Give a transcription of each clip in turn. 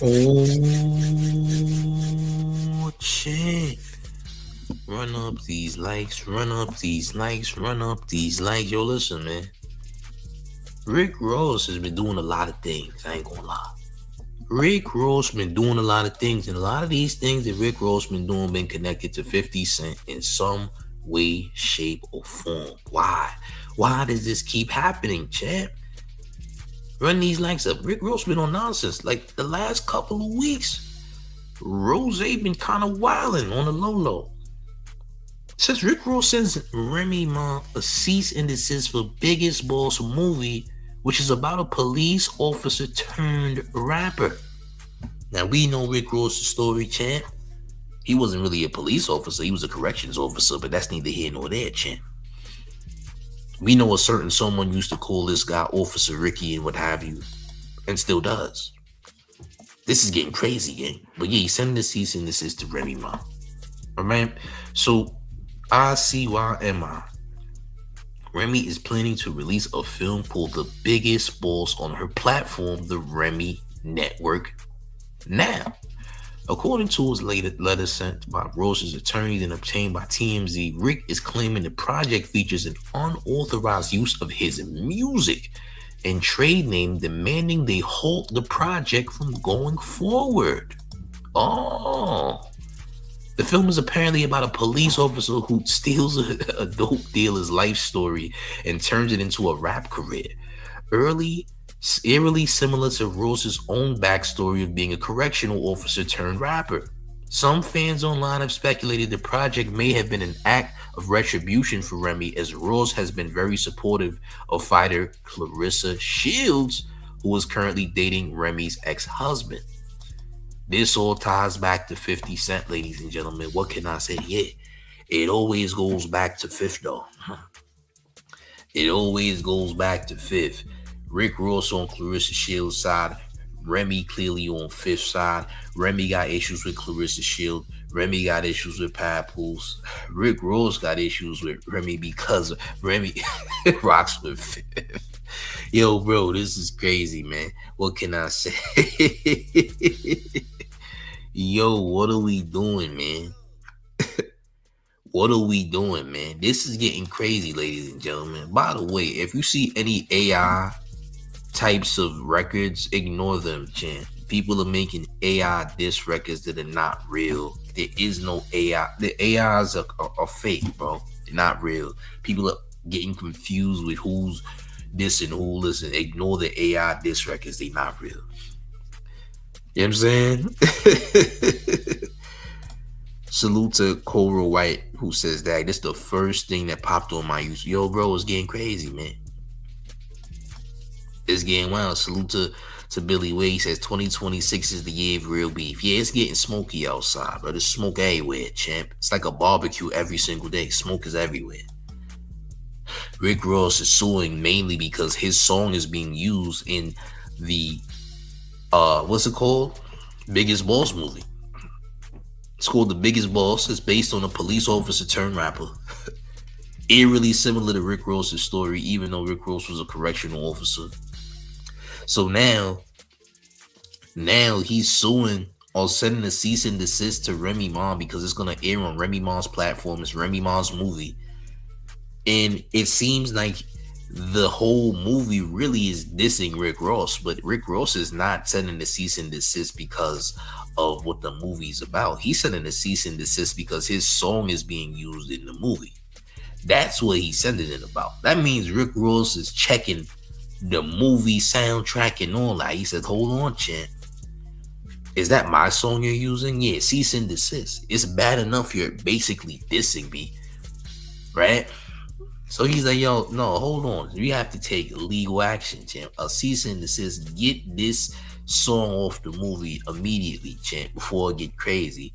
Oh, shit. Run up these likes, run up these likes, run up these likes. Yo, listen, man. Rick Ross has been doing a lot of things. I ain't gonna lie. Rick Ross been doing a lot of things, and a lot of these things that Rick Ross been doing been connected to 50 Cent in some way, shape, or form. Why? Why does this keep happening, champ? Run these likes up. Rick Ross been on nonsense. Like the last couple of weeks, Rose been kind of wilding on the low low. Since Rick Ross sends Remy Ma a cease and desist for Biggest Boss movie, which is about a police officer turned rapper. Now we know Rick Ross's story, champ. He wasn't really a police officer, he was a corrections officer, but that's neither here nor there, champ. We know a certain someone used to call this guy Officer Ricky and what have you, and still does. This is getting crazy, gang. But yeah, he's sending the cease and desist to Remy Ma. Alright, so ICYMI. Remy is planning to release a film called The Biggest Boss on her platform, the Remy Network, now. According to his letter sent by Ross's attorneys and obtained by TMZ, Rick is claiming the project features an unauthorized use of his music and trade name, demanding they halt the project from going forward. Oh. The film is apparently about a police officer who steals a dope dealer's life story and turns it into a rap career. Eerily similar to Ross's own backstory of being a correctional officer turned rapper. Some fans online have speculated the project may have been an act of retribution for Remy, as Ross has been very supportive of fighter Clarissa Shields, who is currently dating Remy's ex-husband. This all ties back to 50 Cent, ladies and gentlemen. What can I say? Yeah, it always goes back to Fifth, though. It always goes back to Fifth. Rick Ross on Clarissa Shields' side. Remy clearly on Fifth's side. Remy got issues with Clarissa Shields. Remy got issues with Papoose. Rick Ross got issues with Remy because Remy rocks with Fifth. Yo, bro, this is crazy, man. What can I say? Yo, what are we doing, man? What are we doing, man? This is getting crazy, ladies and gentlemen. By the way, if you see any AI types of records, ignore them, champ. People are making AI diss records that are not real. There is no AI. The AIs are fake, bro. They're not real. People are getting confused with who's this and who listen. Ignore the AI diss records. They're not real. You know what I'm saying? Salute to Cora White, who says that this is the first thing that popped on my YouTube. Yo, bro, it's getting crazy, man. It's getting wild. Salute to Billy Way. He says 2026 is the year of real beef. Yeah, it's getting smoky outside, bro. There's smoke everywhere, champ. It's like a barbecue every single day. Smoke is everywhere. Rick Ross is suing mainly because his song is being used in the what's it called? Biggest Boss movie. It's called The Biggest Boss. It's based on a police officer turned rapper. Eerily similar to Rick Ross's story, even though Rick Ross was a correctional officer. So now he's suing or sending a cease and desist to Remy Ma because it's gonna air on Remy Ma's platform. It's Remy Ma's movie. And it seems like the whole movie really is dissing Rick Ross, but Rick Ross is not sending the cease and desist because of what the movie's about. He's sending the cease and desist because his song is being used in the movie. That's what he's sending it about. That means Rick Ross is checking the movie soundtrack and all that. He said, hold on, champ. Is that my song you're using? Yeah, cease and desist. It's bad enough you're basically dissing me, right? So he's like, yo, no, hold on. We have to take legal action, champ. A cease and desist. Get this song off the movie immediately, champ, before it get crazy.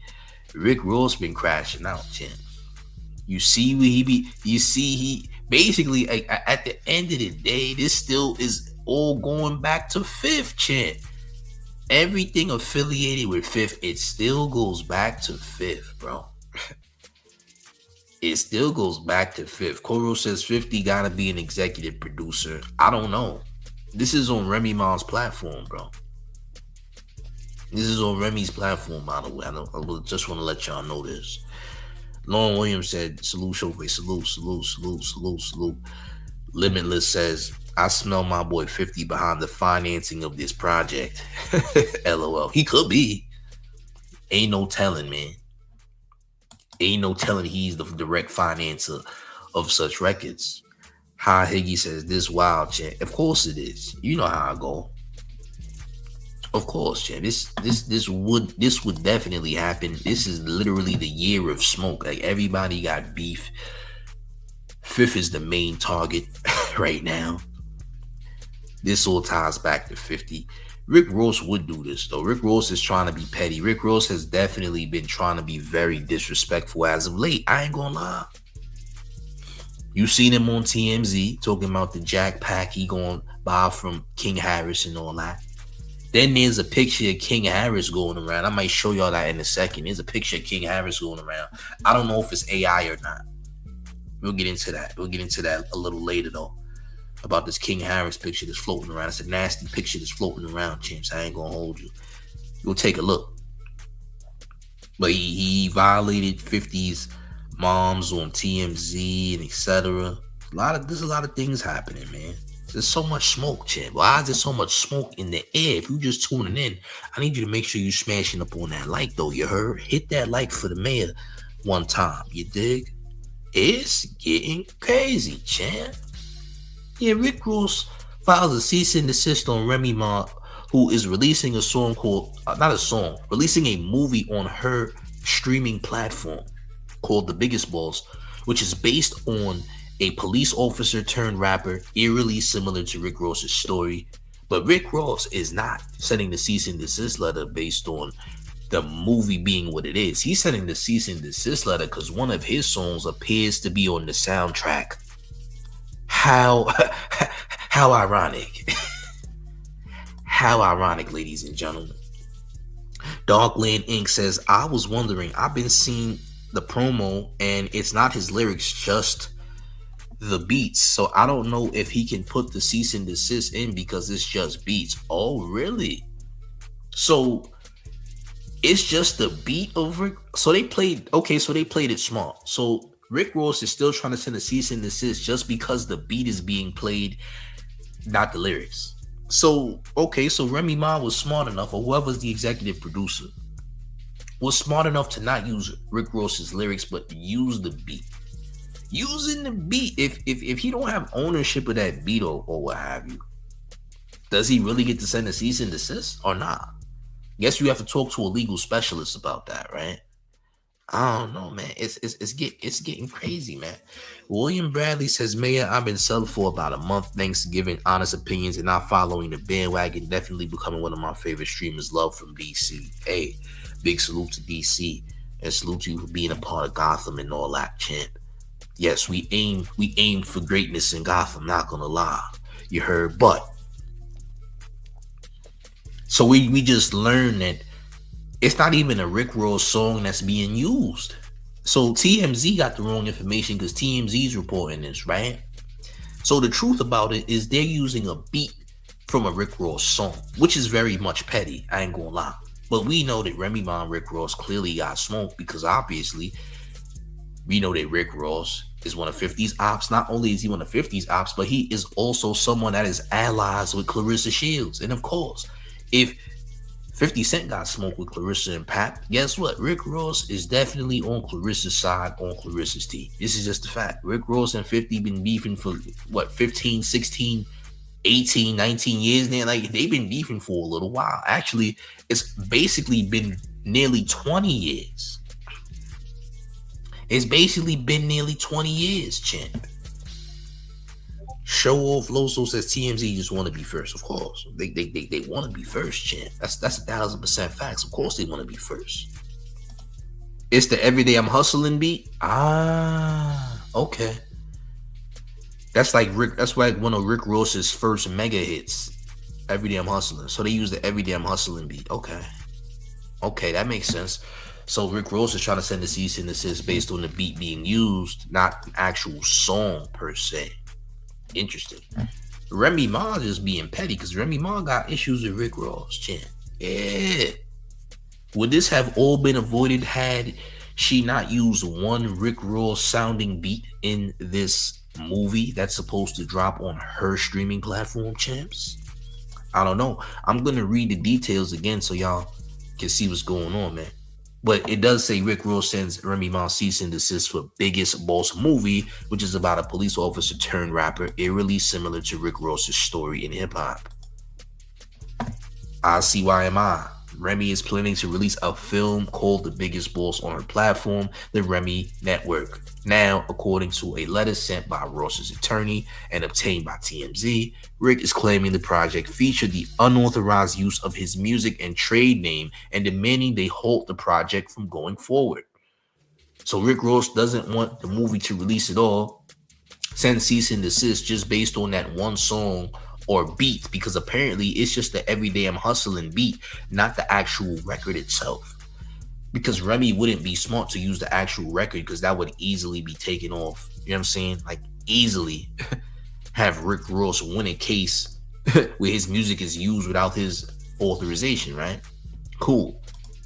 Rick Ross been crashing out, champ. You see where he basically, like, at the end of the day, this still is all going back to Fifth, champ. Everything affiliated with Fifth, it still goes back to Fifth, bro. It still goes back to Fifth. Koro says 50 gotta be an executive producer. I don't know. This is on Remy Ma's platform, bro. This is on Remy's platform, by the way. Just want to let y'all know this. Lauren Williams said, salute Showface, salute, salute, salute, salute, salute. Limitless says, I smell my boy 50 behind the financing of this project. LOL. He could be. Ain't no telling, man. Ain't no telling he's the direct financer of such records. Hi Higgy says, this wild, chat. Of course it is. You know how I go. Of course, chat. This would definitely happen. This is literally the year of smoke. Like, everybody got beef. Fifth is the main target right now. This all ties back to 50. Rick Ross would do this, though. Rick Ross is trying to be petty. Rick Ross has definitely been trying to be very disrespectful as of late. I ain't gonna lie. You seen him on TMZ talking about the Jack Pack he gonna buy from King Harris and all that. Then there's a picture of King Harris going around. I might show y'all that in a second. There's a picture of King Harris going around. I don't know if it's AI or not. We'll get into that. We'll get into that a little later, though, about this King Harris picture that's floating around. It's a nasty picture that's floating around, champs. I ain't gonna hold you. You'll take a look. But he violated 50's moms on TMZ and etc. There's a lot of things happening, man. There's so much smoke, champ. Why is there so much smoke in the air? If you just tuning in, I need you to make sure you smashing up on that like, though. You heard? Hit that like for the mayor one time. You dig? It's getting crazy, champ. Yeah, Rick Ross files a cease and desist on Remy Ma, who is releasing a song called, releasing a movie on her streaming platform called The Biggest Balls, which is based on a police officer turned rapper, eerily similar to Rick Ross's story. But Rick Ross is not sending the cease and desist letter based on the movie being what it is. He's sending the cease and desist letter because one of his songs appears to be on the soundtrack. How ironic. How ironic, ladies and gentlemen. Darkland Inc. says, I was wondering, I've been seeing the promo and it's not his lyrics, just the beats. So I don't know if he can put the cease and desist in because it's just beats. Oh, really? So it's just the beat of Rick. So they played it smart. So Rick Ross is still trying to send a cease and desist just because the beat is being played, not the lyrics. So Remy Ma was smart enough, or whoever's the executive producer, was smart enough to not use Rick Ross's lyrics, but use the beat. Using the beat, if he don't have ownership of that beat or what have you, does he really get to send a cease and desist or not? Guess you have to talk to a legal specialist about that, right? I don't know, man. It's getting crazy, man. William Bradley says, Mayor, I've been subbed for about a month. Thanks to giving honest opinions and not following the bandwagon. Definitely becoming one of my favorite streamers. Love from DC. Hey, big salute to DC and salute to you for being a part of Gotham and all that, champ. Yes, we aim for greatness in Gotham. Not gonna lie, you heard. But so we just learned that it's not even a Rick Ross song that's being used. So TMZ got the wrong information because TMZ's reporting this, right? So the truth about it is they're using a beat from a Rick Ross song, which is very much petty. I ain't gonna lie. But we know that Remy Ma and Rick Ross clearly got smoked because obviously we know that Rick Ross is one of 50's ops. Not only is he one of 50's ops, but he is also someone that is allies with Clarissa Shields. And of course, if 50 Cent got smoked with Clarissa and Pap, guess what? Rick Ross is definitely on Clarissa's side, on Clarissa's team. This is just a fact. Rick Ross and 50 been beefing for, 15, 16, 18, 19 years now? Like, they've been beefing for a little while. Actually, it's basically been nearly 20 years. It's basically been nearly 20 years, champ. Show Off Loso says TMZ just want to be first. Of course, they want to be first, champ. That's 1,000% facts. Of course, they want to be first. It's the Everyday I'm Hustling beat. Okay. That's like one of Rick Ross's first mega hits. Everyday I'm Hustling. So they use the Everyday I'm Hustling beat. Okay, that makes sense. So Rick Ross is trying to send a cease and desist based on the beat being used, not an actual song per se. Interesting. Remy Ma just being petty because Remy Ma got issues with Rick Ross, champ. Yeah. Would this have all been avoided had she not used one Rick Ross sounding beat in this movie that's supposed to drop on her streaming platform, champs? I don't know. I'm gonna read the details again so y'all can see what's going on, man. But it does say Rick Ross sends Remy Ma cease and desist for Biggest Boss movie, which is about a police officer turned rapper, eerily similar to Rick Ross's story in hip hop. ICYMI. Remy is planning to release a film called The Biggest Boss on her platform, the Remy Network. Now, according to a letter sent by Ross's attorney and obtained by TMZ, Rick is claiming the project featured the unauthorized use of his music and trade name and demanding they halt the project from going forward. So Rick Ross doesn't want the movie to release at all, send cease and desist just based on that one song or beat, because apparently it's just the everyday I'm hustling beat, not the actual record itself. Because Remy wouldn't be smart to use the actual record because that would easily be taken off. You know what I'm saying? Like, easily have Rick Ross win a case where his music is used without his authorization, right? Cool.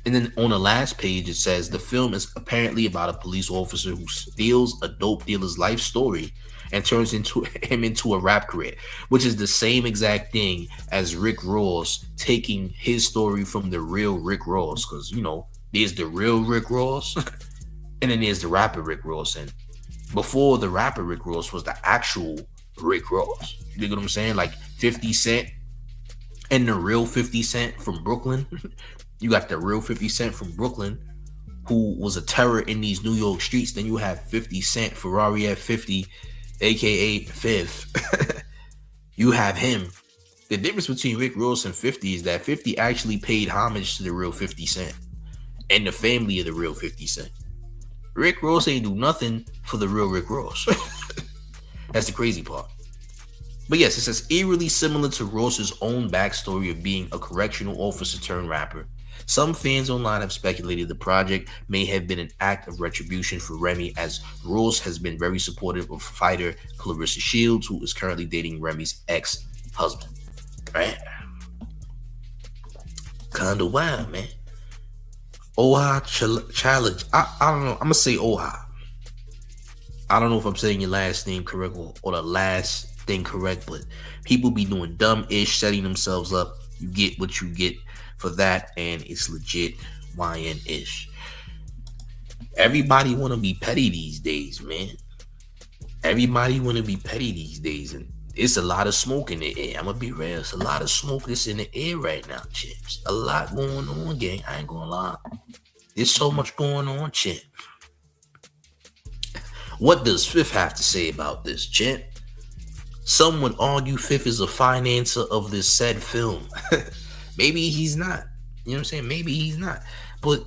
And then on the last page, it says the film is apparently about a police officer who steals a dope dealer's life story and turns him into a rap career, which is the same exact thing as Rick Ross taking his story from the real Rick Ross. Because, you know, there's the real Rick Ross and then there's the rapper Rick Ross. And before the rapper Rick Ross was the actual Rick Ross. You know what I'm saying? Like 50 Cent and the real 50 Cent from Brooklyn. You got the real 50 Cent from Brooklyn who was a terror in these New York streets. Then you have 50 Cent, Ferrari at 50, aka Fifth. You have him. The difference between Rick Ross and 50 is that 50 actually paid homage to the real 50 Cent and the family of the real 50 Cent. Rick Ross ain't do nothing for the real Rick Ross. That's the crazy part. But yes, it says eerily similar to Ross's own backstory of being a correctional officer turned rapper. Some fans online have speculated the project may have been an act of retribution for Remy, as Ross has been very supportive of fighter Clarissa Shields, who is currently dating Remy's ex-husband. Right? Kinda wild, man. Oha Challenge. I don't know. I'm gonna say Oha. I don't know if I'm saying your last name correct or the last thing correct, but people be doing dumb-ish, setting themselves up. You get what you get for that, and it's legit YN-ish. Everybody want to be petty these days, man. Everybody want to be petty these days, and it's a lot of smoke in the air. I'm gonna be real. It's a lot of smoke that's in the air right now, chips. A lot going on, gang. I ain't gonna lie. There's so much going on, champ. What does Fifth have to say about this, champ? Some would argue Fifth is a financer of this said film. Maybe he's not. You know what I'm saying? Maybe he's not. But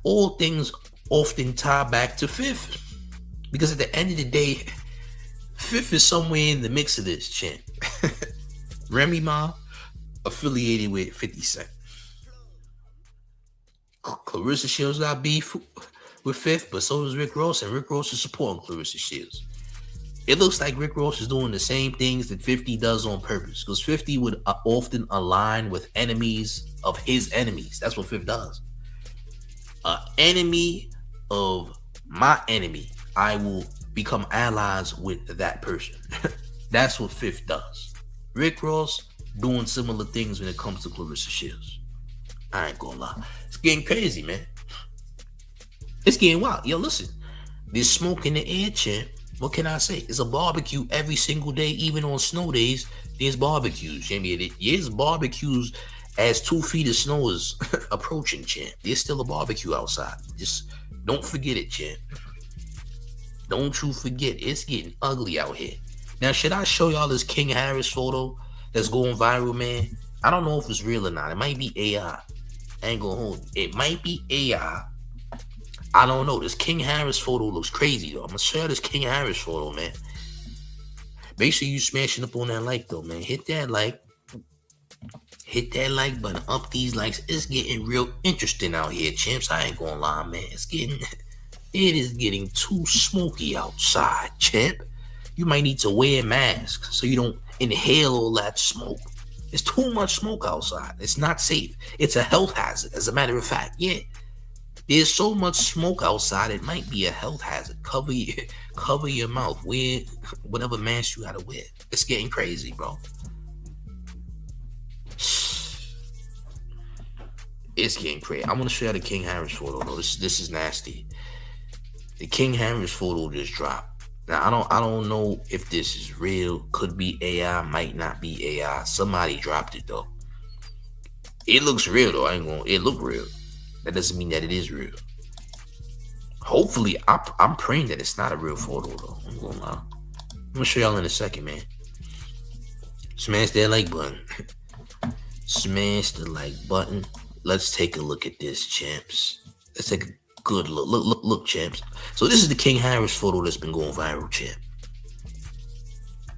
all things often tie back to Fifth. Because at the end of the day, Fifth is somewhere in the mix of this, champ. Remy Ma affiliated with 50 Cent. Clarissa Shields got beef with Fifth, but so does Rick Ross, and Rick Ross is supporting Clarissa Shields. It looks like Rick Ross is doing the same things that 50 does on purpose, because 50 would often align with enemies of his enemies. That's what 50 does. An enemy of my enemy, I will become allies with that person. That's what 50 does. Rick Ross doing similar things when it comes to Clarissa Shields. I ain't gonna lie. It's getting crazy, man. It's getting wild. Yo, listen. There's smoke in the air, champ. What can I say? It's a barbecue every single day, even on snow days. There's barbecues, champ. There's barbecues as 2 feet of snow is approaching, champ. There's still a barbecue outside. Just don't forget it, champ. Don't you forget. It's getting ugly out here. Now, should I show y'all this King Harris photo that's going viral, man? I don't know if it's real or not. It might be AI. I ain't gonna hold you. It might be AI. I don't know. This King Harris photo looks crazy, though. I'm going to show you this King Harris photo, man. Make sure you smashing up on that like, though, man. Hit that like. Hit that like button. Up these likes. It's getting real interesting out here, champs. I ain't going to lie, man. It is getting too smoky outside, champ. You might need to wear a mask so you don't inhale all that smoke It's too much smoke outside. It's not safe. It's a health hazard. As a matter of fact, yeah. There's so much smoke outside, it might be a health hazard. Cover your mouth. Wear whatever mask you gotta wear. It's getting crazy, bro. It's getting crazy. I want to show you the King Harris photo though. This is nasty. The King Harris photo just dropped. Now I don't know if this is real. Could be AI, might not be AI. Somebody dropped it though. It looks real though. It look real. That doesn't mean that it is real. Hopefully, I'm praying that it's not a real photo though. I'm gonna show y'all in a second, man. Smash that like button. Smash the like button. Let's take a look at this, champs. Let's take a good look. Look, champs. So this is the King Harris photo that's been going viral, champ.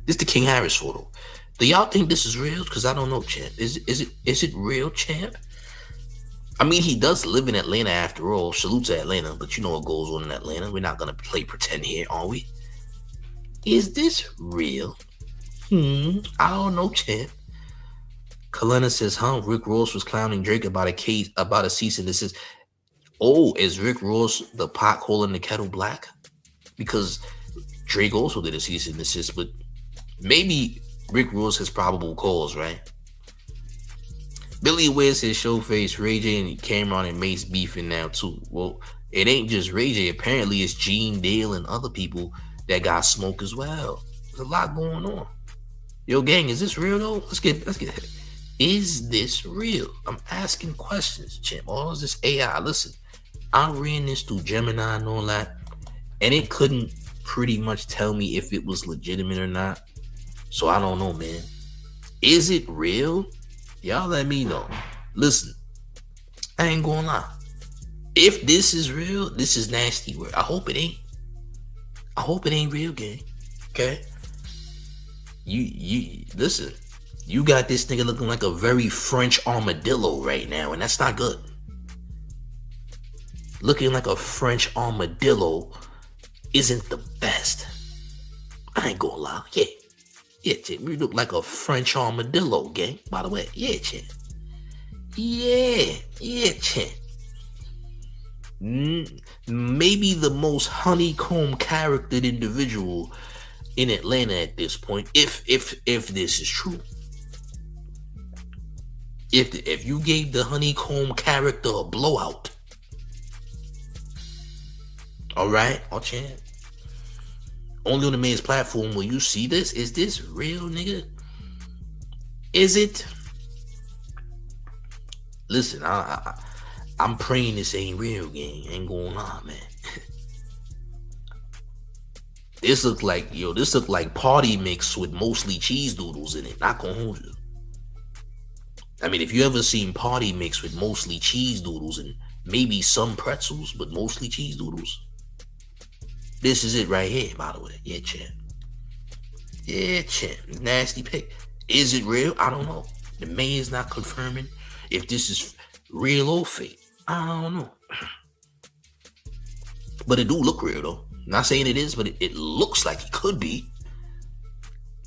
This is the King Harris photo. Do y'all think this is real? Because I don't know, champ. Is it real, champ? I mean, he does live in Atlanta after all. Salute to Atlanta, but you know what goes on in Atlanta. We're not gonna play pretend here, are we? Is this real? I don't know, champ. Kalena says, Rick Ross was clowning Drake about a cease and desist. Oh, is Rick Ross the pot calling the kettle black? Because Drake also did a cease and desist, but maybe Rick Ross has probable cause, right? Billy Ware says Showface, Ray J, and Cameron and Mace beefing now too. Well, it ain't just Ray J. Apparently, it's Gene, Dale, and other people that got smoke as well. There's a lot going on. Yo, gang, is this real though? Let's get it. Is this real? I'm asking questions, champ. Or is this AI? Listen, I ran this through Gemini and all that, and it couldn't pretty much tell me if it was legitimate or not. So I don't know, man. Is it real? Y'all let me know. Listen, I ain't gonna lie. If this is real, this is nasty work. I hope it ain't. I hope it ain't real, gang. Okay? You listen. You got this nigga looking like a very French armadillo right now, and that's not good. Looking like a French armadillo isn't the best. I ain't gonna lie. Yeah, champ. You look like a French armadillo, gang. By the way, yeah, champ. Yeah, champ. Maybe the most honeycomb charactered individual in Atlanta at this point, if this is true. If you gave the honeycomb character a blowout, all right, champ. Only on the man's platform will you see this. Is this real, nigga? Is it? Listen, I'm praying this ain't real, gang. Ain't going on, man. This look like party mix with mostly cheese doodles in it. Not gonna hold you. I mean, if you ever seen party mix with mostly cheese doodles and maybe some pretzels, but mostly cheese doodles, this is it right here, by the way. Yeah, champ. Yeah, champ. Nasty pick. Is it real? I don't know. The man's not confirming if this is real or fake. I don't know. But it do look real, though. Not saying it is, but it looks like it could be.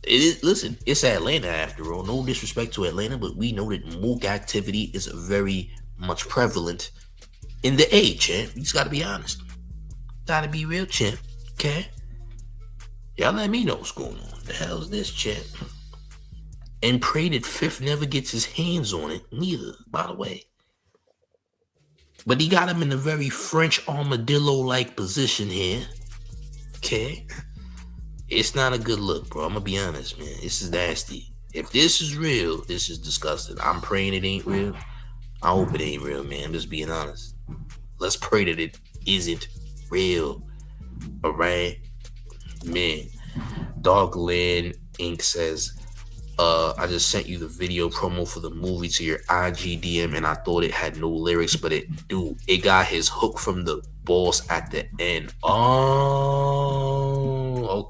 It is. Listen, it's Atlanta after all. No disrespect to Atlanta, but we know that mook activity is very much prevalent in the A, champ. You just gotta be honest. Gotta be real, champ. Okay? Y'all let me know what's going on. The hell is this, champ? And pray that Fifth never gets his hands on it, neither, by the way. But he got him in a very French armadillo-like position here. Okay? It's not a good look, bro. I'm gonna be honest, man. This is nasty. If this is real, this is disgusting. I'm praying it ain't real. I hope it ain't real, man. I'm just being honest. Let's pray that it isn't real. All right? Man. Dogland Inc. says, I just sent you the video promo for the movie to your IG DM and I thought it had no lyrics, but it do. It got his hook from the boss at the end. Oh,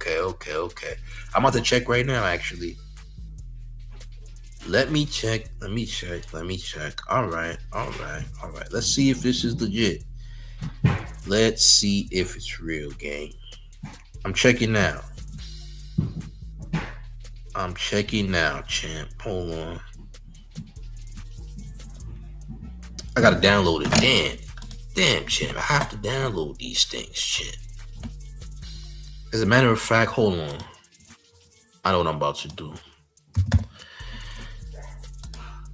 okay. I'm about to check right now, actually. Let me check. All right. Let's see if this is legit. Let's see if it's real, gang. I'm checking now, champ. Hold on. I gotta download it. Damn, champ. I have to download these things, champ. As a matter of fact, hold on. I know what I'm about to do.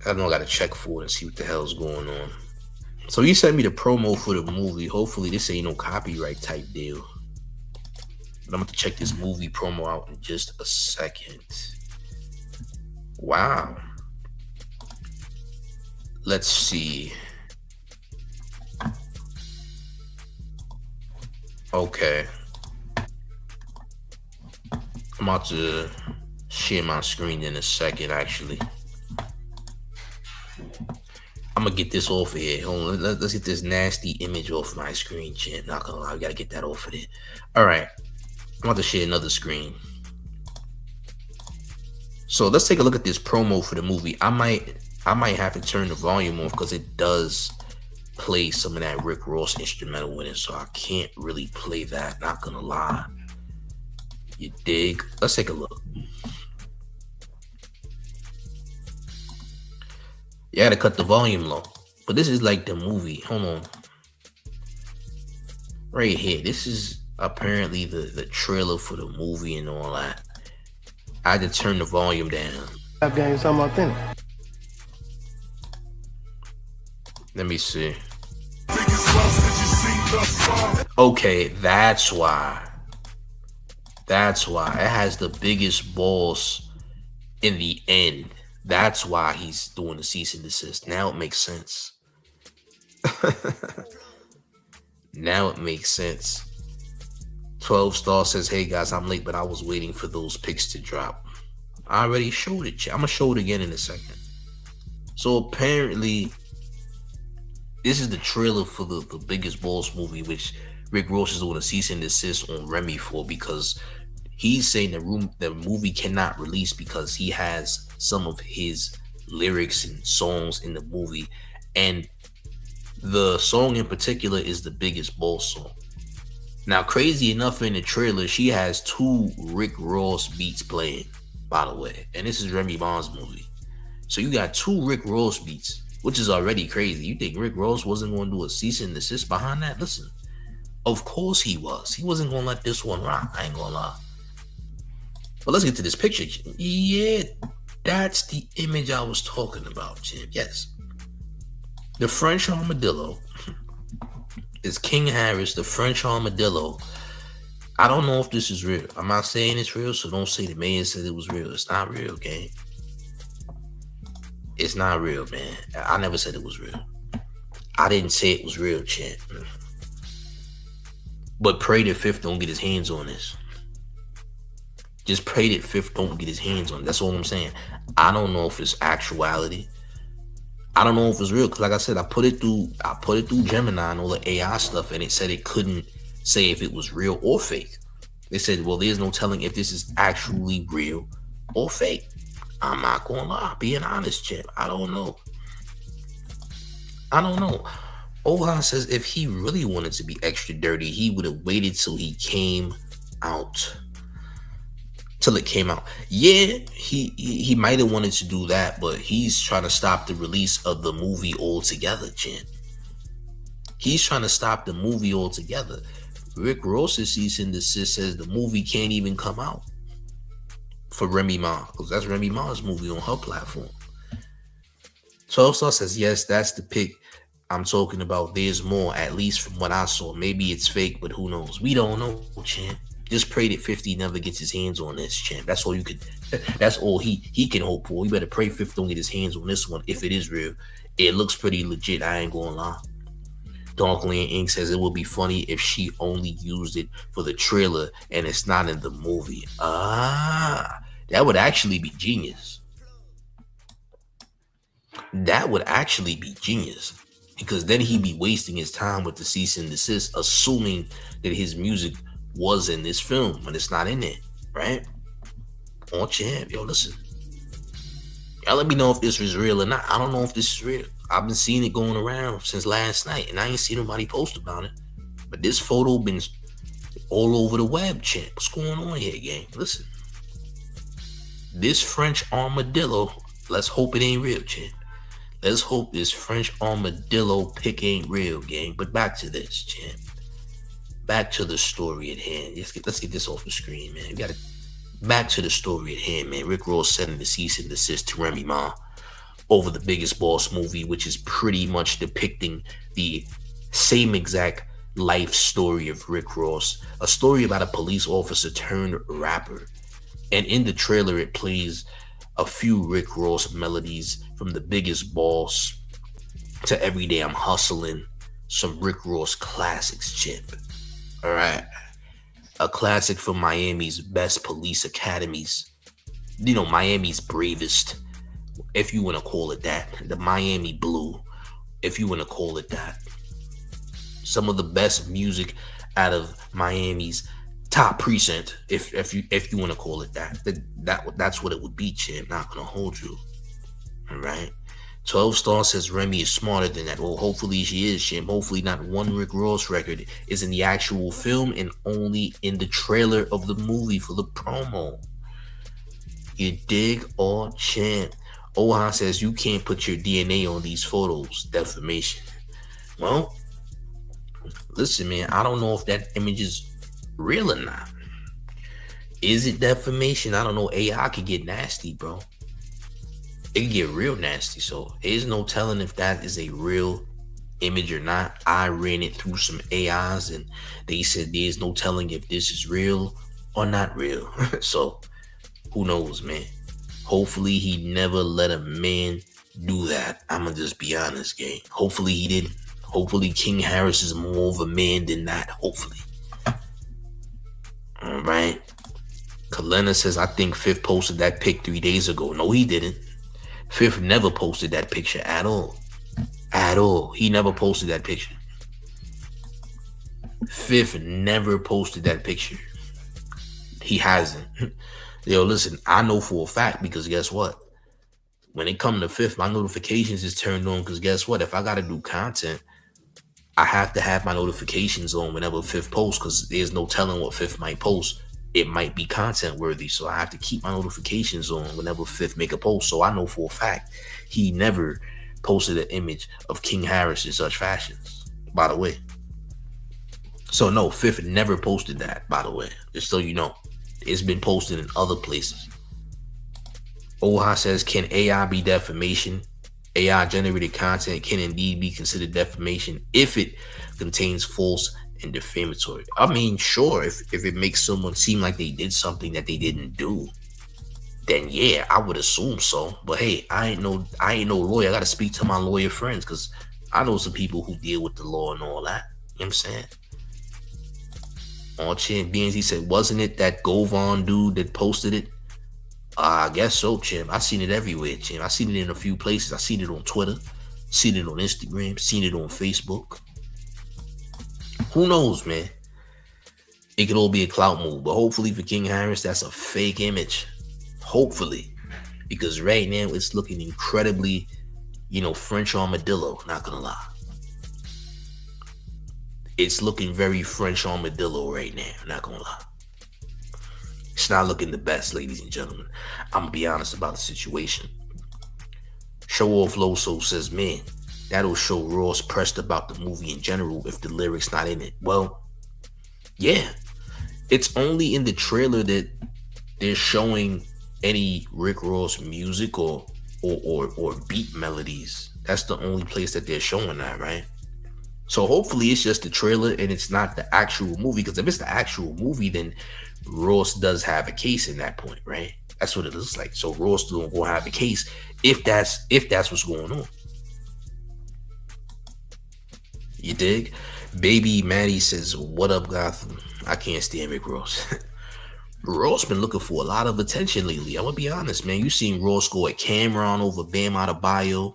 I know I gotta check for it and see what the hell's going on. So you sent me the promo for the movie. Hopefully this ain't no copyright type deal. But I'm going to check this movie promo out in just a second. Wow. Let's see. Okay. I'm about to share my screen in a second, actually. I'm gonna get this off of here. Hold on, let's get this nasty image off my screen, champ. Not gonna lie, I gotta get that off of there. All right, I'm about to share another screen. So let's take a look at this promo for the movie. I might have to turn the volume off because it does play some of that Rick Ross instrumental in it, so I can't really play that. Not gonna lie. You dig? Let's take a look. You gotta cut the volume low. But this is like the movie. Hold on. Right here. This is apparently the trailer for the movie and all that. I had to turn the volume down. Rap game, something authentic. Let me see. Okay, that's why. That's why. It has the biggest balls in the end. That's why he's doing the cease and desist. Now it makes sense. Now it makes sense. 12 Star says, hey guys, I'm late, but I was waiting for those pics to drop. I already showed it. I'm going to show it again in a second. So apparently, this is the trailer for the Biggest Balls movie, which Rick Ross is doing a cease and desist on Remy for because he's saying the movie cannot release because he has some of his lyrics and songs in the movie. And the song in particular is the Biggest Balls song. Now, crazy enough, in the trailer, she has 2 Rick Ross beats playing, by the way. And this is Remy Ma's movie. So you got 2 Rick Ross beats, which is already crazy. You think Rick Ross wasn't going to do a cease and desist behind that? Listen, of course he was. He wasn't going to let this one rock. I ain't going to lie. But let's get to this picture. Yeah, that's the image I was talking about, Jim. Yes. The French armadillo is King Harris, the French armadillo. I don't know if this is real. I'm not saying it's real, so don't say the man said it was real. It's not real, gang. It's not real, man. I never said it was real. I didn't say it was real, champ. But pray that Fifth don't get his hands on this. Just pray that Fifth don't get his hands on it. That's all I'm saying. I don't know if it's actuality. I don't know if it's real, because like I said, I put it through Gemini and all the AI stuff, and it said it couldn't say if it was real or fake. They said, well, there's no telling if this is actually real or fake. I'm not gonna lie, being honest, champ. I don't know. Ohan says if he really wanted to be extra dirty, he would have waited till he came out. Till it came out. Yeah, he might have wanted to do that, but he's trying to stop the release of the movie altogether, champ. He's trying to stop the movie altogether. Rick Ross's cease and desist says the movie can't even come out for Remy Ma, because that's Remy Ma's movie on her platform. 12 Star says, yes, that's the pic I'm talking about. There's more, at least from what I saw. Maybe it's fake, but who knows? We don't know, champ. Just pray that 50 never gets his hands on this, champ. That's all you could. That's all he can hope for. You better pray 50 don't get his hands on this one if it is real. It looks pretty legit. I ain't gonna lie. Darkland Inc. says it would be funny if she only used it for the trailer and it's not in the movie. That would actually be genius. That would actually be genius. Because then he'd be wasting his time with the cease and desist, assuming that his music was in this film when it's not in it, right? Oh, champ, yo, listen. Y'all let me know if this is real or not. I don't know if this is real. I've been seeing it going around since last night, and I ain't seen nobody post about it. But this photo been all over the web, champ. What's going on here, gang? Listen. This French armadillo, let's hope it ain't real, champ. Let's hope this French armadillo pick ain't real, gang. But back to this, champ. Back to the story at hand. Let's get this off the screen, man. We gotta back to the story at hand, man. Rick Ross sending the cease and desist to Remy Ma over the Biggest Boss movie, which is pretty much depicting the same exact life story of Rick Ross, a story about a police officer turned rapper. And in the trailer, it plays a few Rick Ross melodies from The Biggest Boss to Every Day I'm Hustling, some Rick Ross classics, chip. All right. A classic from Miami's best police academies. Miami's bravest, if you want to call it that. The Miami Blue, if you want to call it that. Some of the best music out of Miami's top precinct, if you want to call it that. That's what it would be, champ. Not gonna hold you. All right. 12 Star says Remy is smarter than that. Well, hopefully she is, champ. Hopefully not one Rick Ross record is in the actual film and only in the trailer of the movie for the promo. You dig, or champ? Oha says you can't put your DNA on these photos. Defamation. Well, listen, man, I don't know if that image is real or not. Is it defamation? I don't know. AI could get nasty, bro. It can get real nasty. So there's no telling if that is a real image or not. I ran it through some AIs and they said there's no telling if this is real or not real. So who knows, man? Hopefully he never let a man do that. I'ma just be honest, gang. Hopefully he didn't. Hopefully King Harris is more of a man than that. Hopefully. All right. Kalena says, I think Fifth posted that pic 3 days ago. No, he didn't. Fifth never posted that picture at all. At all. He never posted that picture. Fifth never posted that picture. He hasn't. Yo, listen, I know for a fact because guess what? When it comes to Fifth, my notifications is turned on because guess what? If I got to do content, I have to have my notifications on whenever Fifth posts because there's no telling what Fifth might post. It might be content worthy, so I have to keep my notifications on whenever Fifth make a post. So I know for a fact he never posted an image of King Harris in such fashions, by the way. So no, Fifth never posted that, by the way, just so you know. It's been posted in other places. Oha says, can AI be defamation? AI generated content can indeed be considered defamation if it contains false and defamatory. I mean, sure, if it makes someone seem like they did something that they didn't do, then yeah, I would assume so. But hey, I ain't no lawyer. I gotta speak to my lawyer friends because I know some people who deal with the law and all that. You know what I'm saying? On Chin Beans, he said, wasn't it that Govan dude that posted it? I guess so, Chim. I seen it everywhere, Chim. I seen it in a few places. I seen it on Twitter, seen it on Instagram, seen it on Facebook. Who knows, man? It could all be a clout move, but hopefully for King Harris, that's a fake image. Hopefully, because right now it's looking incredibly, French armadillo. Not gonna lie, it's looking very French armadillo right now. Not gonna lie. It's not looking the best, ladies and gentlemen. I'm going to be honest about the situation. Show Off Loso says, man, that'll show Ross pressed about the movie in general if the lyrics not in it. Well, yeah. It's only in the trailer that they're showing any Rick Ross music or beat melodies. That's the only place that they're showing that, right? So hopefully it's just the trailer and it's not the actual movie. Because if it's the actual movie, then Ross does have a case in that point, right? That's what it looks like. So Ross still gonna have a case if that's what's going on. You dig? Baby Maddie says, what up, Gotham? I can't stand Rick Ross. Ross been looking for a lot of attention lately. I'm gonna be honest, man. You seen Ross go at Cameron over Bam Adebayo.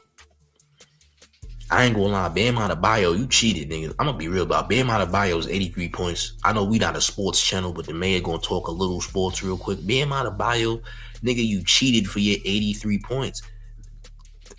I ain't gonna lie, Bam Adebayo, you cheated, nigga. I'm gonna be real about Bam Adebayo's 83 points. I know we not a sports channel, but the mayor gonna talk a little sports real quick. Bam Adebayo, nigga, you cheated for your 83 points.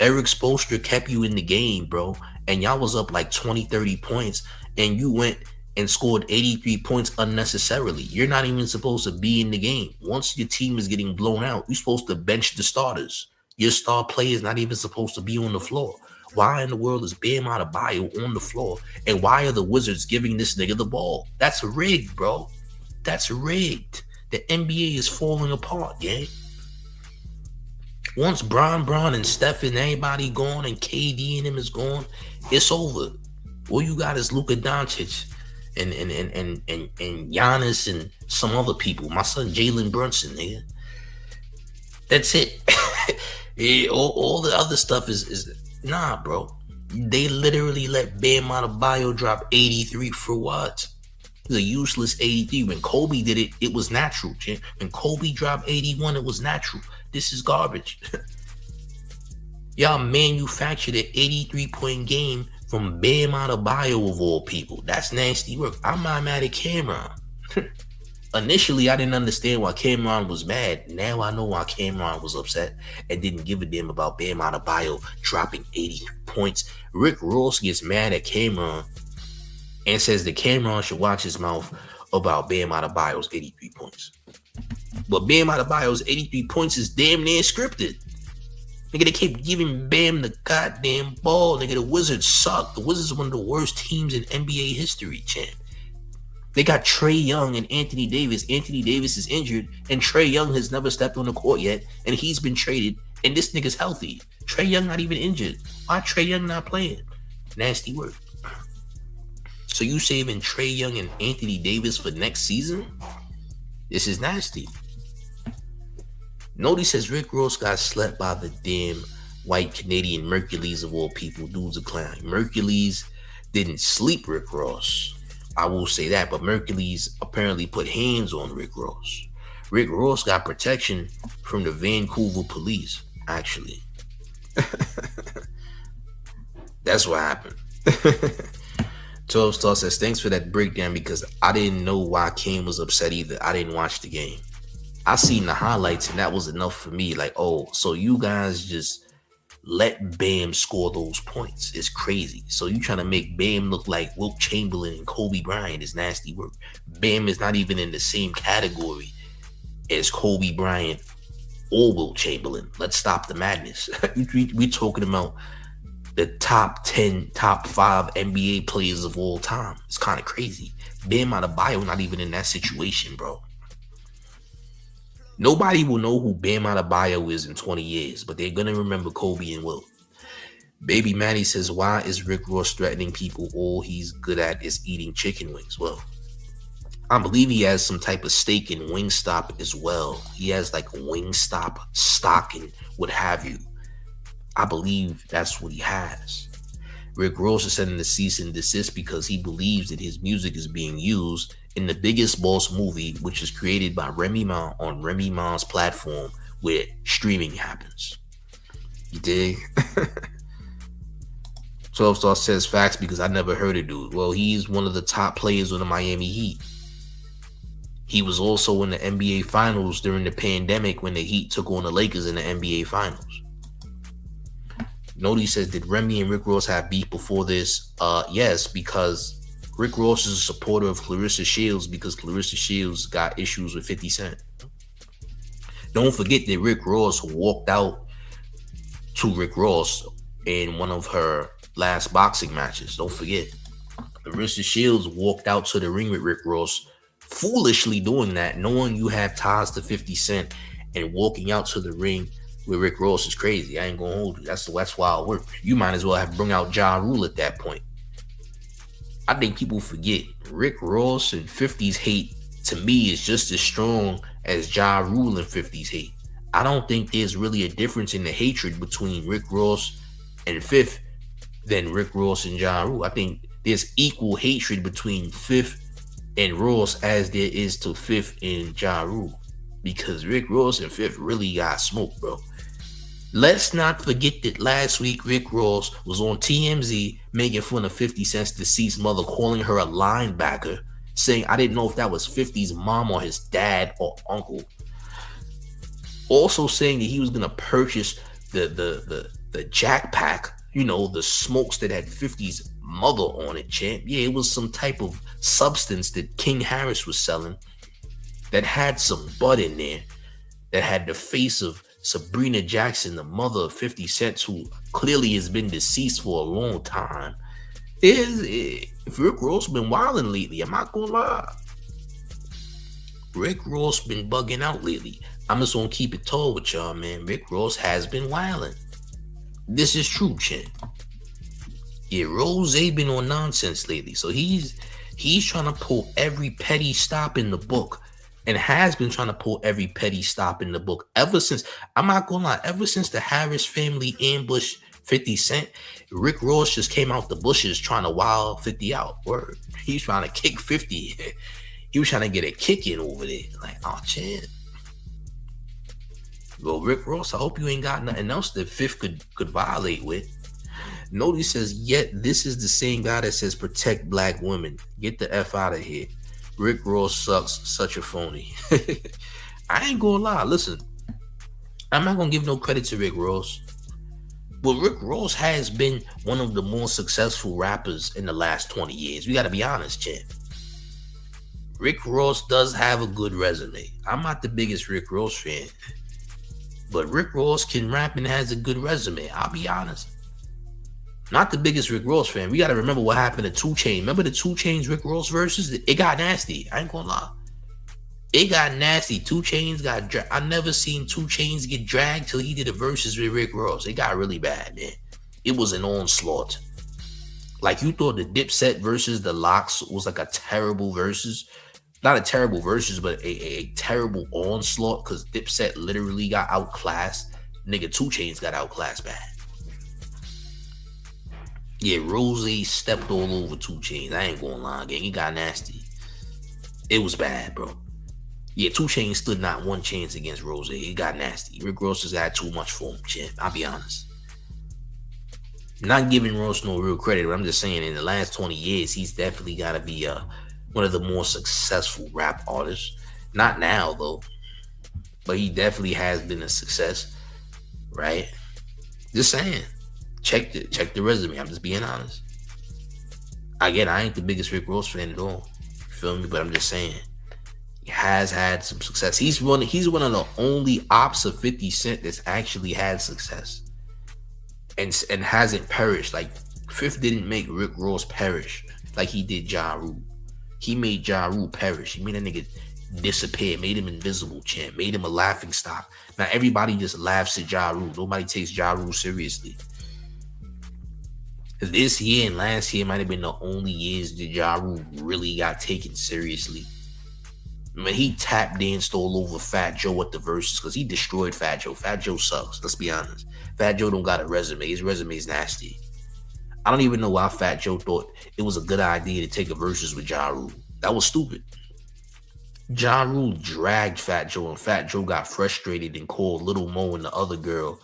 Eric Spoelstra kept you in the game, bro, and y'all was up like 20, 30 points, and you went and scored 83 points unnecessarily. You're not even supposed to be in the game. Once your team is getting blown out, you're supposed to bench the starters. Your star player is not even supposed to be on the floor. Why in the world is Bam Adebayo on the floor? And why are the Wizards giving this nigga the ball? That's rigged, bro. That's rigged. The NBA is falling apart, gang. Once Bron and Steph and everybody gone and KD and him is gone, it's over. All you got is Luka Doncic and Giannis and some other people. My son Jalen Brunson, nigga. That's it. Yeah, all the other stuff is nah, bro. They literally let Bam Adebayo drop 83 for what? It's a useless 83. When Kobe did it, it was natural. When Kobe dropped 81, it was natural. This is garbage. Y'all manufactured an 83-point game from Bam Adebayo of all people. That's nasty work. I'm not mad at Cameron. Initially, I didn't understand why Cameron was mad. Now I know why Cameron was upset and didn't give a damn about Bam Adebayo dropping 80 points. Rick Ross gets mad at Cameron and says that Cameron should watch his mouth about Bam Adebayo's 83 points. But Bam Adebayo's 83 points is damn near scripted. Nigga, they kept giving Bam the goddamn ball. Nigga, the Wizards suck. The Wizards are one of the worst teams in NBA history, champ. They got Trae Young and Anthony Davis. Anthony Davis is injured, and Trae Young has never stepped on the court yet, and he's been traded, and this nigga's healthy. Trae Young not even injured. Why Trae Young not playing? Nasty work. So you saving Trae Young and Anthony Davis for next season? This is nasty. Nobody says Rick Ross got slept by the damn white Canadian Mercules of all people. Dude's a clown. Mercules didn't sleep Rick Ross. I will say that, but Mercules apparently put hands on Rick Ross. Rick Ross got protection from the Vancouver police, actually. That's what happened. 12 Star says, thanks for that breakdown because I didn't know why Kane was upset either. I didn't watch the game. I seen the highlights and that was enough for me. Like, oh, so you guys just let Bam score those points. It's crazy. So you trying to make Bam look like Wilt Chamberlain and Kobe Bryant is nasty work. Bam is not even in the same category as Kobe Bryant or Wilt Chamberlain. Let's stop the madness. We're talking about the top 10, top 5 NBA players of all time. It's kind of crazy. Bam Adebayo not even in that situation, bro. Nobody will know who Bam Adebayo is in 20 years, but they're going to remember Kobe and Wilt. Baby Maddie says, why is Rick Ross threatening people? All he's good at is eating chicken wings. Well, I believe he has some type of stake in Wingstop as well. He has like Wingstop stock and what have you. I believe that's what he has. Rick Ross is sending the cease and desist because he believes that his music is being used in the Biggest Boss movie, which is created by Remy Ma on Remy Ma's platform where streaming happens. You dig? 12 Star says facts because I never heard of dude. Well, he's one of the top players on the Miami Heat. He was also in the NBA Finals during the pandemic when the Heat took on the Lakers in the NBA Finals. Nody says, did Remy and Rick Ross have beef before this? Yes, because Rick Ross is a supporter of Clarissa Shields because Clarissa Shields got issues with 50 Cent. Don't forget that Rick Ross walked out to Rick Ross in one of her last boxing matches. Don't forget. Clarissa Shields walked out to the ring with Rick Ross, foolishly doing that, knowing you have ties to 50 Cent, and walking out to the ring with Rick Ross is crazy. I ain't gonna hold you. That's wild work. You might as well have brought out Ja Rule at that point. I think people forget Rick Ross and 50's hate to me is just as strong as Ja Rule and 50's hate. I don't think there's really a difference in the hatred between Rick Ross and Fifth than Rick Ross and Ja Rule. I think there's equal hatred between Fifth and Ross as there is to Fifth and Ja Rule, because Rick Ross and Fifth really got smoked, bro. Let's not forget that last week Rick Ross was on TMZ making fun of 50 Cent's deceased mother, calling her a linebacker, saying I didn't know if that was 50's mom or his dad or uncle. Also saying that he was gonna purchase the Jack Pack, you know, the smokes that had 50's mother on it, champ. Yeah, it was some type of substance that King Harris was selling that had some bud in there, that had the face of Sabrina Jackson, the mother of 50 Cent, who clearly has been deceased for a long time. Rick Ross been wilding lately. I'm not gonna lie. Rick Ross been bugging out lately. I'm just gonna keep it tall with y'all, man. Rick Ross has been wilding. This is true, Chin. Yeah, Rose been on nonsense lately. So he's trying to pull every petty stop in the book, and has been trying to pull every petty stop in the book ever since. I'm not gonna lie, ever since the Harris family ambushed 50 Cent, Rick Ross just came out the bushes trying to wild 50 out. Word. He's trying to kick 50. He was trying to get a kick in over there. Like, oh, Chin. Well, Rick Ross, I hope you ain't got nothing else that Fifth could violate with. Nobody says, yet this is the same guy that says protect black women. Get the F out of here. Rick Ross sucks. Such a phony. I ain't gonna lie. Listen, I'm not gonna give no credit to Rick Ross. But Rick Ross has been one of the more successful rappers in the last 20 years. We gotta be honest, champ. Rick Ross does have a good resume. I'm not the biggest Rick Ross fan, but Rick Ross can rap and has a good resume. I'll be honest. Not the biggest Rick Ross fan. We got to remember what happened to 2 Chainz. Remember the 2 Chainz Rick Ross verses? It got nasty. I ain't gonna lie. It got nasty. 2 Chainz got dragged. I never seen 2 Chainz get dragged till he did the verses with Rick Ross. It got really bad, man. It was an onslaught. Like, you thought the Dipset versus the Locks was like a terrible versus. Not a terrible versus, but a terrible onslaught, because Dipset literally got outclassed. Nigga, 2 Chainz got outclassed bad. Yeah, Rose stepped all over 2 Chainz. I ain't gonna lie, gang. It got nasty. It was bad, bro. Yeah, 2 Chainz stood not one chance against Rose. It got nasty. Rick Ross has had too much for him, champ. I'll be honest. Not giving Ross no real credit, but I'm just saying in the last 20 years, he's definitely got to be one of the more successful rap artists. Not now, though. But he definitely has been a success, right? Just saying. Check the resume. I'm just being honest. Again, I ain't the biggest Rick Ross fan at all. You feel me? But I'm just saying. He has had some success. He's one of the only ops of 50 Cent that's actually had success. And hasn't perished. Like, Fifth didn't make Rick Ross perish like he did Ja Rule. He made Ja Rule perish. He made that nigga disappear. Made him invisible, champ. Made him a laughing stock. Now everybody just laughs at Ja Rule. Nobody takes Ja Rule seriously. This year and last year might have been the only years that Ja Rule really got taken seriously. I mean, he tap danced all over Fat Joe at the verses because he destroyed Fat Joe. Fat Joe sucks. Let's be honest. Fat Joe don't got a resume. His resume is nasty. I don't even know why Fat Joe thought it was a good idea to take a versus with Ja Rule. That was stupid. Ja Rule dragged Fat Joe, and Fat Joe got frustrated and called Little Mo and the other girl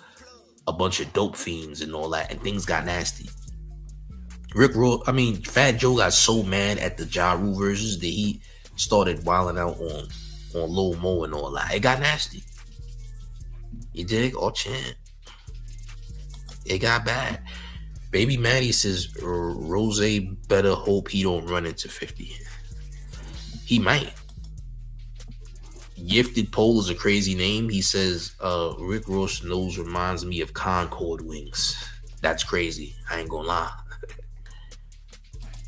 a bunch of dope fiends and all that, and things got nasty. Fat Joe got so mad at the Ja Rule verses that he started wilding out on Lil Mo and all that. It got nasty. You dig? Oh, champ. It got bad. Baby Maddie says Rose better hope he don't run into 50. He might. Gifted Pole is a crazy name. He says Rick Ross nose reminds me of Concord wings. That's crazy. I ain't gonna lie.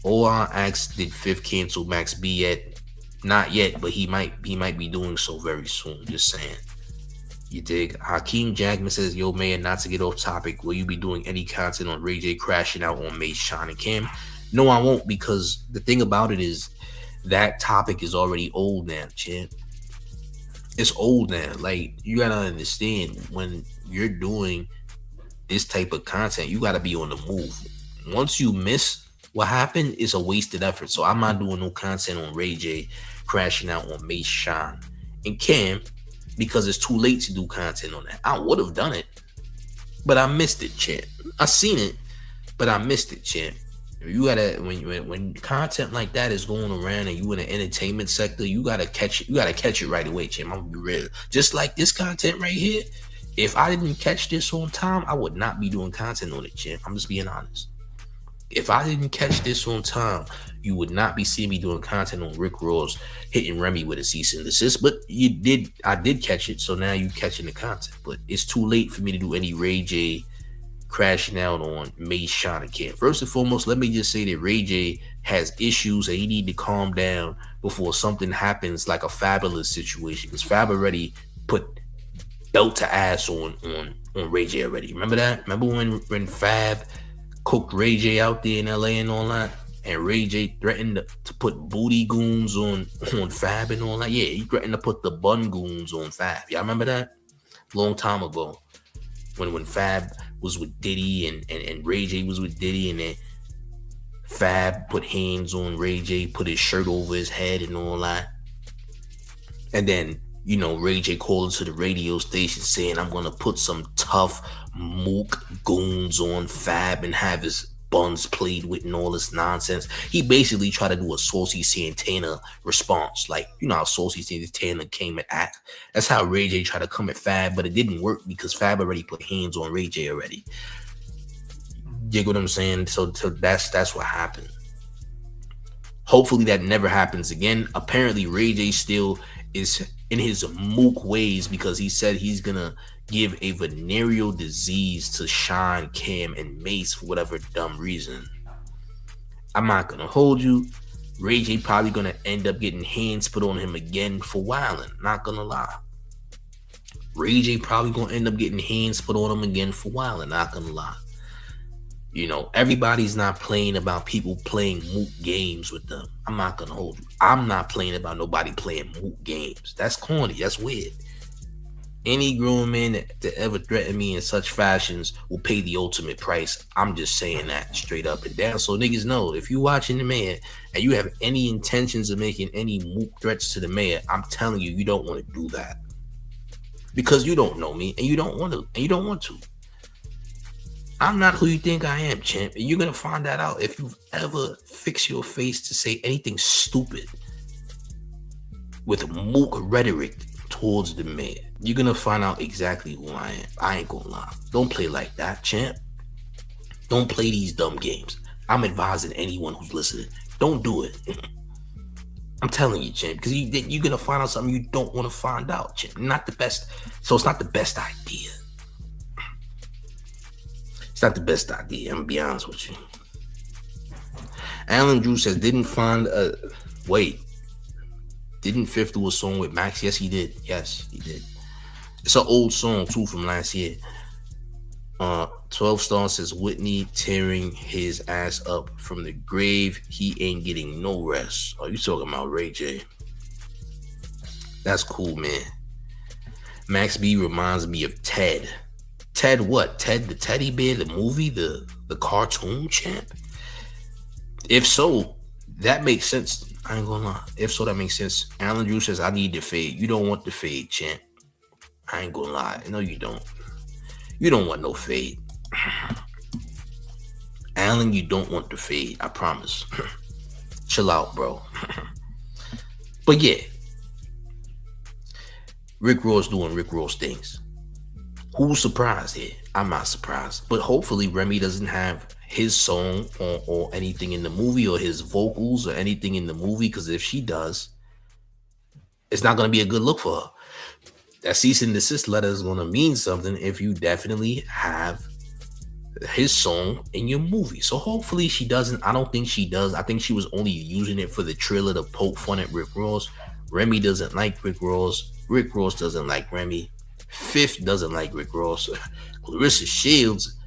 OR asks, did Fifth cancel Max B yet? Not yet, but he might be doing so very soon. Just saying. You dig? Hakeem Jackman says, yo, man, not to get off topic, will you be doing any content on Ray J crashing out on Mace, Sean, and Cam? No, I won't, because the thing about it is that topic is already old now, champ. It's old now. Like, you gotta understand, when you're doing this type of content, you gotta be on the move. Once you miss what happened, it's a wasted effort. So I'm not doing no content on Ray J crashing out on Mace, Sean, and Cam, because it's too late to do content on that. I would have done it, but I missed it, champ. I seen it, but I missed it, champ. You gotta, when content like that is going around and you in the entertainment sector, you gotta catch it. You gotta catch it right away, champ. I'm gonna be real. Just like this content right here, if I didn't catch this on time, I would not be doing content on it, champ. I'm just being honest. If I didn't catch this on time, you would not be seeing me doing content on Rick Ross hitting Remy with a cease and desist. But I did catch it, so now you catching the content. But it's too late for me to do any Ray J crashing out on May, Sean, and Cam. First and foremost, let me just say that Ray J has issues and he need to calm down before something happens like a Fabulous situation. Because Fab already put belt to ass on Ray J already. Remember that? Remember when Fab cooked Ray J out there in LA and all that? And Ray J threatened to put booty goons on Fab and all that? Yeah, he threatened to put the bun goons on Fab. Y'all remember that? Long time ago. When Fab was with Diddy and Ray J was with Diddy, and then Fab put hands on Ray J, put his shirt over his head and all that. And then, Ray J called into the radio station saying, I'm going to put some tough mook goons on Fab and have his buns played with and all this nonsense. He basically tried to do a Saucy Santana response. Like, how Saucy Santana came at act. That's how Ray J tried to come at Fab, but it didn't work because Fab already put hands on Ray J already. You get what I'm saying? So that's what happened. Hopefully that never happens again. Apparently Ray J still is in his mook ways because he said he's gonna give a venereal disease to Sean, Cam, and Mace for whatever dumb reason. I'm not gonna hold you. Ray J probably gonna end up getting hands put on him again for wilding. Not gonna lie. Ray J probably gonna end up getting hands put on him again for wilding. Not gonna lie. Everybody's not playing about people playing moot games with them. I'm not gonna hold you. I'm not playing about nobody playing moot games. That's corny. That's weird. Any grown man that ever threaten me in such fashions will pay the ultimate price. I'm just saying that straight up and down. So niggas know, if you watching the man and you have any intentions of making any moot threats to the mayor, I'm telling you, you don't want to do that. Because you don't know me and you don't want to. And you don't want to. I'm not who you think I am, champ. And you're going to find that out if you've ever fixed your face to say anything stupid with mook rhetoric towards the mayor. You're going to find out exactly who I am. I ain't going to lie. Don't play like that, champ. Don't play these dumb games. I'm advising anyone who's listening. Don't do it. I'm telling you, champ, because you're going to find out something you don't want to find out, champ. Not the best. So it's not the best idea. It's not the best idea. I'm going to be honest with you. Alan Drew says, didn't Fifth do a song with Max? Yes, he did. Yes, he did. It's an old song, too, from last year. 12 Star says, Whitney tearing his ass up from the grave. He ain't getting no rest. Oh, you talking about Ray J. That's cool, man. Max B reminds me of Ted. Ted what? Ted the teddy bear, the movie, the cartoon, champ? If so, that makes sense. I ain't gonna lie. If so, that makes sense. Alan Drew says, I need the fade. You don't want the fade, champ. I ain't gonna lie. No, you don't. You don't want no fade. Alan, you don't want the fade. I promise. Chill out, bro. But yeah. Rick Ross doing Rick Ross things. Who's surprised here? I'm not surprised. But hopefully Remy doesn't have his song or anything in the movie or his vocals or anything in the movie, because if she does, it's not going to be a good look for her. That cease and desist letter is going to mean something if you definitely have his song in your movie. So hopefully she doesn't. I don't think she does. I think she was only using it for the trailer to poke fun at Rick Ross. Remy doesn't like Rick Ross. Rick Ross doesn't like Remy. Fifth doesn't like Rick Ross. Clarissa Shields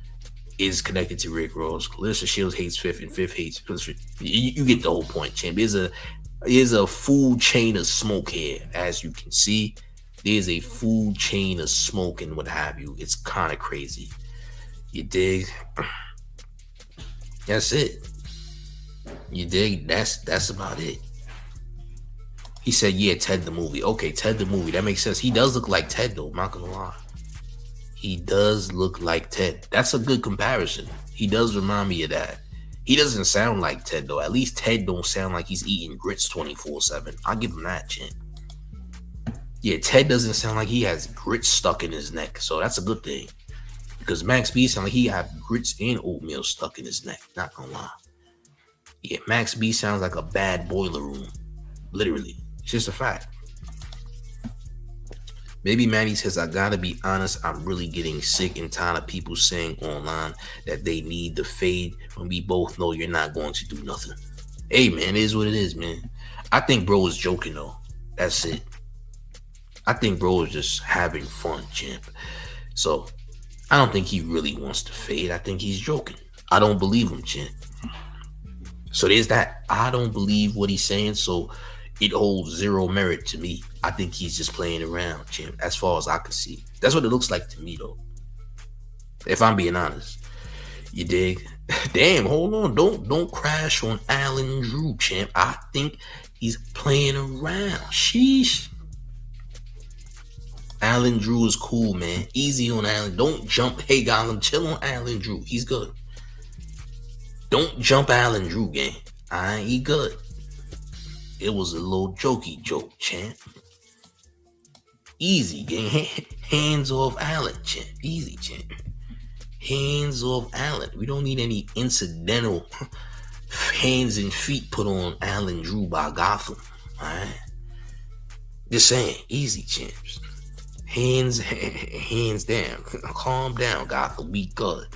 is connected to Rick Ross. Clarissa Shields hates Fifth and Fifth hates. You get the whole point, champ. There's a food chain of smoke here, as you can see. There's a food chain of smoke and what have you. It's kind of crazy. You dig? That's it. You dig? That's about it. He said, yeah, Ted the movie. Okay, Ted the movie. That makes sense. He does look like Ted, though. I'm not going to lie. He does look like Ted. That's a good comparison. He does remind me of that. He doesn't sound like Ted, though. At least Ted don't sound like he's eating grits 24/7. I'll give him that, champ. Yeah, Ted doesn't sound like he has grits stuck in his neck. So that's a good thing. Because Max B sound like he have grits and oatmeal stuck in his neck. Not gonna lie. Yeah, Max B sounds like a bad boiler room. Literally. It's just a fact. Maybe Manny says, I gotta be honest, I'm really getting sick and tired of people saying online that they need the fade when we both know you're not going to do nothing. Hey man, it is what it is, man. I think bro is joking though. That's it. I think bro is just having fun, champ. So I don't think he really wants to fade. I think he's joking. I don't believe him, champ. So there's that. I don't believe what he's saying, so it holds zero merit to me. I think he's just playing around, champ, as far as I can see. That's what it looks like to me, though. If I'm being honest. You dig? Damn, hold on. Don't crash on Allen Drew, champ. I think he's playing around. Sheesh. Allen Drew is cool, man. Easy on Allen. Don't jump. Hey, Gollum, chill on Allen Drew. He's good. Don't jump Allen Drew, gang. He good. It was a little jokey joke, champ. Easy, gang. Hands off Allen, champ. Easy, champ. Hands off Allen. We don't need any incidental hands and feet put on Allen Drew by Gotham. Alright? Just saying. Easy, champs. Hands down. Calm down, Gotham. We good.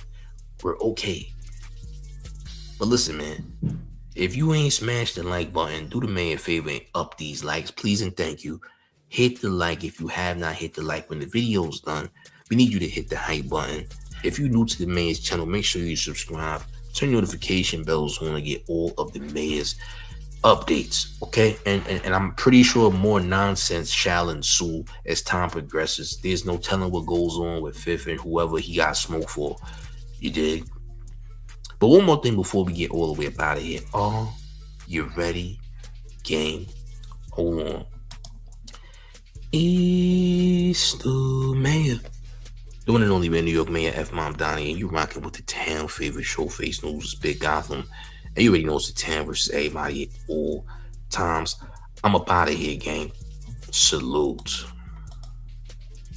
We're okay. But listen, man. If you ain't smashed the like button, do the man a favor and up these likes, please and thank you. Hit the like if you have not hit the like when the video's done. We need you to hit the hype button. If you're new to the mayor's channel, make sure you subscribe. Turn notification bells on to get all of the mayor's updates, okay? And I'm pretty sure more nonsense shall ensue as time progresses. There's no telling what goes on with Fifth and whoever he got smoke for. You dig? But one more thing before we get all the way up out of here. Are you ready, gang? Hold on. It's the mayor. The one and only New York Mayor F. Mom Donnie, and you rocking with the town favorite Showface News, Big Gotham. And you already know it's the town versus everybody at all times. I'm up out of here, gang. Salute.